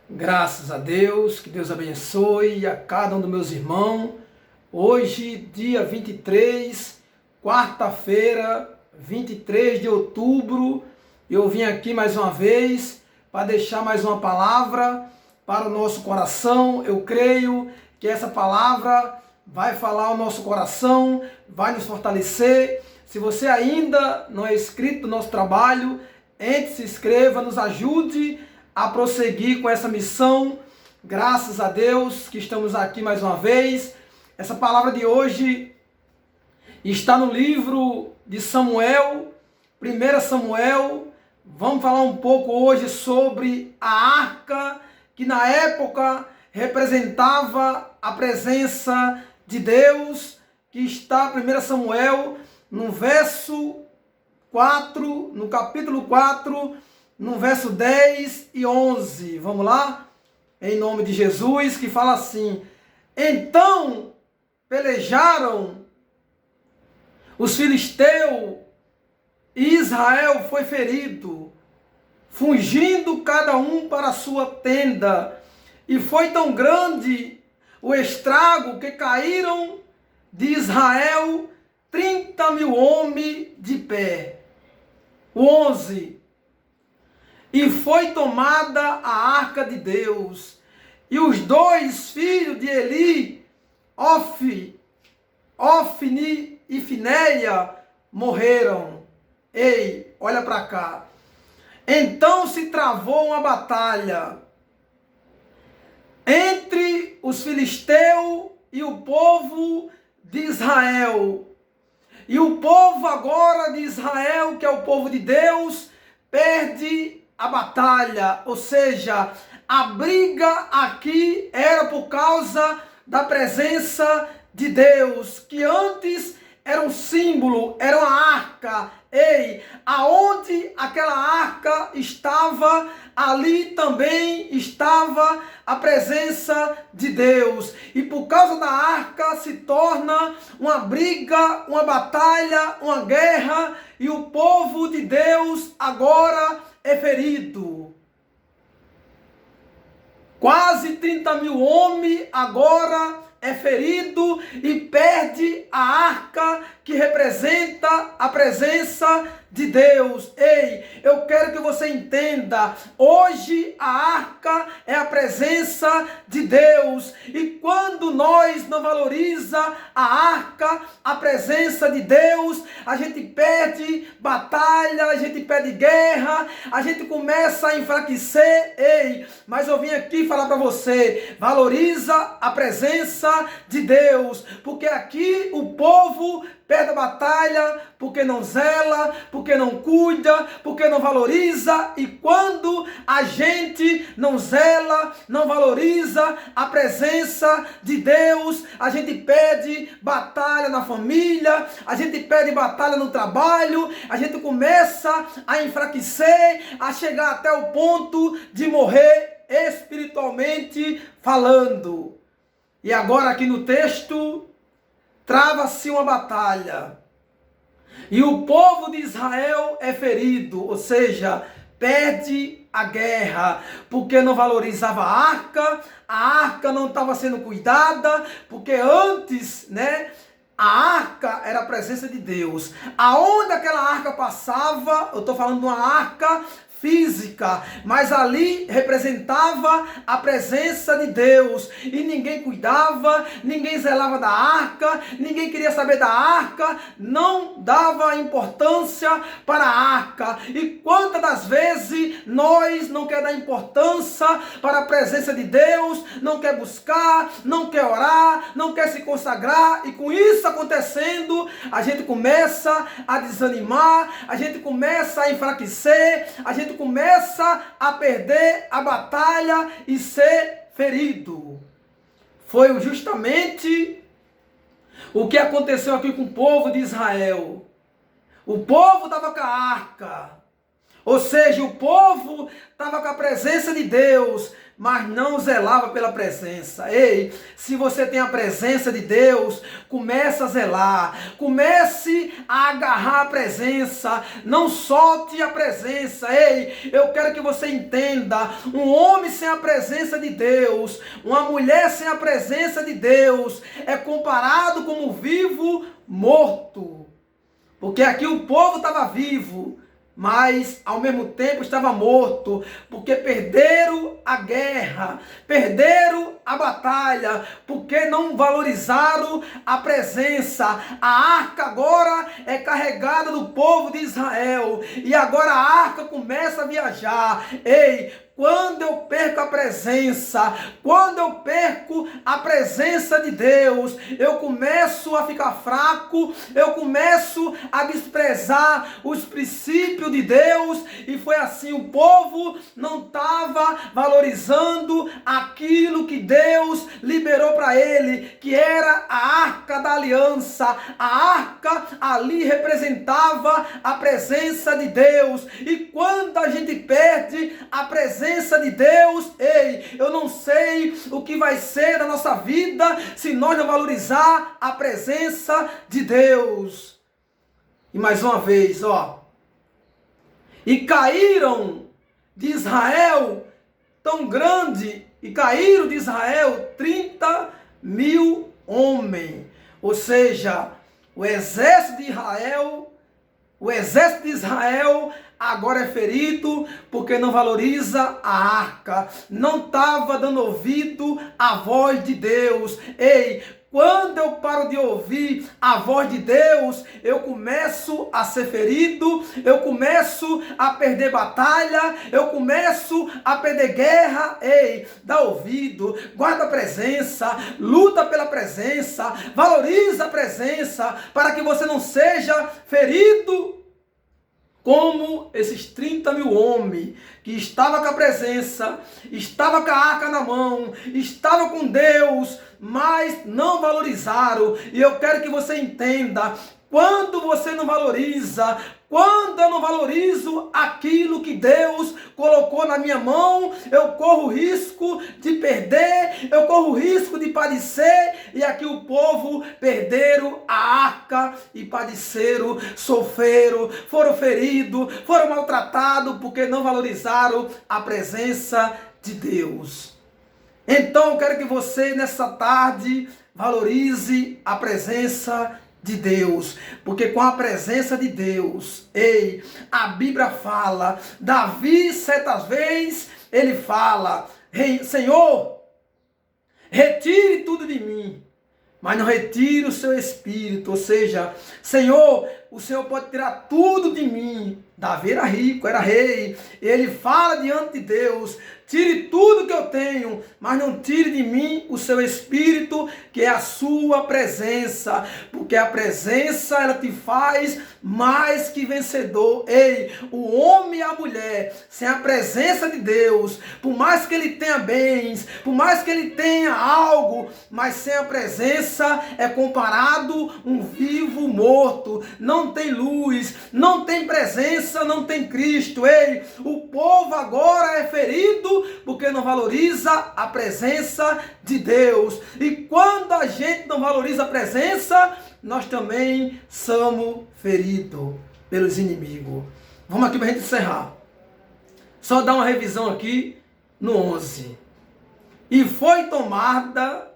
Graças a Deus, que Deus abençoe a cada um dos meus irmãos. Hoje, dia 23, quarta-feira, 23 de outubro, eu vim aqui mais uma vez para deixar mais uma palavra para o nosso coração. Eu creio que essa palavra vai falar ao nosso coração, vai nos fortalecer. Se você ainda não é inscrito no nosso trabalho, entre, se inscreva, nos ajude a prosseguir com essa missão. Graças a Deus que estamos aqui mais uma vez. Essa palavra de hoje está no livro de Samuel, 1 Samuel. Vamos falar um pouco hoje sobre a arca, que na época representava a presença de Deus, que está 1 Samuel, no verso 4, no capítulo 4, no verso 10 e 11. Vamos lá? Em nome de Jesus, que fala assim: Então pelejaram os filisteus e Israel foi ferido, fugindo cada um para a sua tenda. E foi tão grande o estrago que caíram de Israel 30.000 homens de pé. 11. E foi tomada a arca de Deus, e os dois filhos de Eli, Ofni e Finéia, morreram. Ei, olha para cá. Então se travou uma batalha entre os filisteus e o povo de Israel. E o povo agora de Israel, que é o povo de Deus, perde a batalha, ou seja, a briga aqui era por causa da presença de Deus, que antes era um símbolo, era uma arca. Ei, aonde aquela arca estava, ali também estava a presença de Deus. E por causa da arca se torna uma briga, uma batalha, uma guerra, e o povo de Deus agora é ferido. Quase 30.000 homens agora é ferido e perde a arca que representa a presença de Deus. Ei, eu quero que você entenda, hoje a arca é a presença de Deus, e quando nós não valorizamos a arca, a presença de Deus, a gente perde batalha, a gente perde guerra, a gente começa a enfraquecer. Ei, mas eu vim aqui falar para você, valoriza a presença de Deus, porque aqui o povo perde a batalha porque não zela, porque não cuida, porque não valoriza. E quando a gente não zela, não valoriza a presença de Deus, a gente perde batalha na família, a gente perde batalha no trabalho, a gente começa a enfraquecer, a chegar até o ponto de morrer espiritualmente falando. E agora aqui no texto, trava-se uma batalha, e o povo de Israel é ferido, ou seja, perde a guerra, porque não valorizava a arca não estava sendo cuidada, porque antes, a arca era a presença de Deus. Aonde aquela arca passava, eu estou falando de uma arca física, mas ali representava a presença de Deus, e ninguém cuidava, ninguém zelava da arca, ninguém queria saber da arca, não dava importância para a arca. E quantas das vezes nós não quer dar importância para a presença de Deus, não quer buscar, não quer orar, não quer se consagrar, e com isso acontecendo, a gente começa a desanimar, a gente começa a enfraquecer, a gente começa a perder a batalha e ser ferido. Foi justamente o que aconteceu aqui com o povo de Israel. O povo estava com a arca, ou seja, o povo estava com a presença de Deus, mas não zelava pela presença. Ei, se você tem a presença de Deus, comece a zelar, comece a agarrar a presença, não solte a presença. Ei, eu quero que você entenda, um homem sem a presença de Deus, uma mulher sem a presença de Deus, é comparado como vivo morto. Porque aqui o povo estava vivo, mas ao mesmo tempo estava morto, porque perderam a guerra, perderam a batalha, porque não valorizaram a presença. A arca agora é carregada do povo de Israel, e agora a arca começa a viajar. Ei, quando eu perco a presença, quando eu perco a presença de Deus, eu começo a ficar fraco, eu começo a desprezar os princípios de Deus, e foi assim, o povo não estava valorizando aquilo que Deus liberou para ele, que era a arca da aliança. A arca ali representava a presença de Deus, e quando a gente perde a presença de Deus, ei, eu não sei o que vai ser da nossa vida se nós não valorizar a presença de Deus. E mais uma vez, e caíram de Israel tão grande, e caíram de Israel 30.000 homens, ou seja, o exército de Israel agora é ferido porque não valoriza a arca, não estava dando ouvido à voz de Deus. Ei, quando eu paro de ouvir a voz de Deus, eu começo a ser ferido, eu começo a perder batalha, eu começo a perder guerra. Ei, dá ouvido, guarda a presença, luta pela presença, valoriza a presença, para que você não seja ferido como esses 30.000 homens que estavam com a presença, estavam com a arca na mão, estavam com Deus, mas não valorizaram. E eu quero que você entenda, quando você não valoriza, quando eu não valorizo aquilo que Deus colocou na minha mão, eu corro risco de perder, eu corro risco de padecer. E aqui o povo perderam a arca e padeceram, sofreram, foram feridos, foram maltratados, porque não valorizaram a presença de Deus. Então eu quero que você nessa tarde valorize a presença de Deus, porque com a presença de Deus, ei, a Bíblia fala, Davi certas vezes, ele fala, Senhor, retire tudo de mim, mas não retire o seu espírito. Ou seja, Senhor, o Senhor pode tirar tudo de mim. Davi era rico, era rei, ele fala diante de Deus, tire tudo que eu tenho, mas não tire de mim o seu espírito, que é a sua presença, porque a presença, ela te faz mais que vencedor. Ei, o homem e a mulher, sem a presença de Deus, por mais que ele tenha bens, por mais que ele tenha algo, mas sem a presença, é comparado um vivo morto, não tem luz, não tem presença, não tem Cristo. Ei, o povo agora é ferido porque não valoriza a presença de Deus. E quando a gente não valoriza a presença, nós também somos feridos pelos inimigos. Vamos aqui para a gente encerrar. Só dar uma revisão aqui no 11. E foi tomada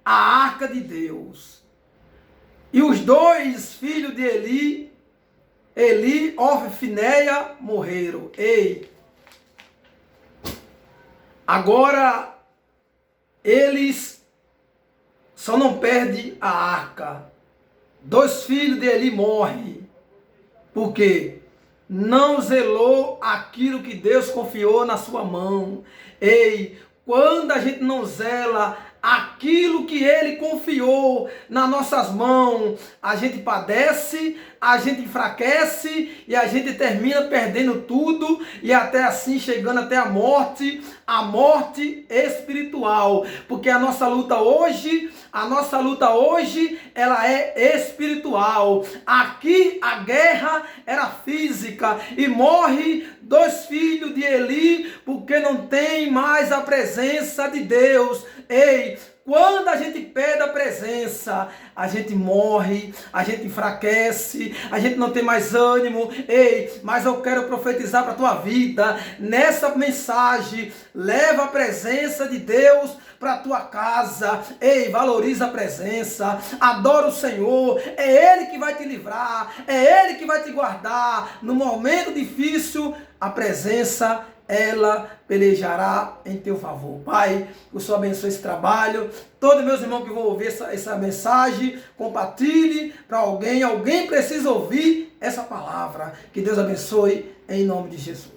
a arca de Deus, e os dois filhos de Eli, Ofni e Finéia, morreram. Ei, agora eles só não perdem a arca. Dois filhos de Eli morrem. Por quê? Não zelou aquilo que Deus confiou na sua mão. Ei, quando a gente não zela aquilo que Ele confiou nas nossas mãos, a gente padece, a gente enfraquece e a gente termina perdendo tudo e até assim chegando até a morte espiritual, porque a nossa luta hoje, ela é espiritual. Aqui a guerra era física e morre 2 filhos de Eli porque não tem mais a presença de Deus. Ei, quando a gente perde a presença, a gente morre, a gente enfraquece, a gente não tem mais ânimo. Ei, mas eu quero profetizar para a tua vida, nessa mensagem, leva a presença de Deus para a tua casa. Ei, valoriza a presença, adora o Senhor, é Ele que vai te livrar, é Ele que vai te guardar. No momento difícil, a presença ela pelejará em teu favor. Pai, que o Senhor abençoe esse trabalho. Todos meus irmãos que vão ouvir essa mensagem, compartilhe para alguém precisa ouvir essa palavra. Que Deus abençoe em nome de Jesus.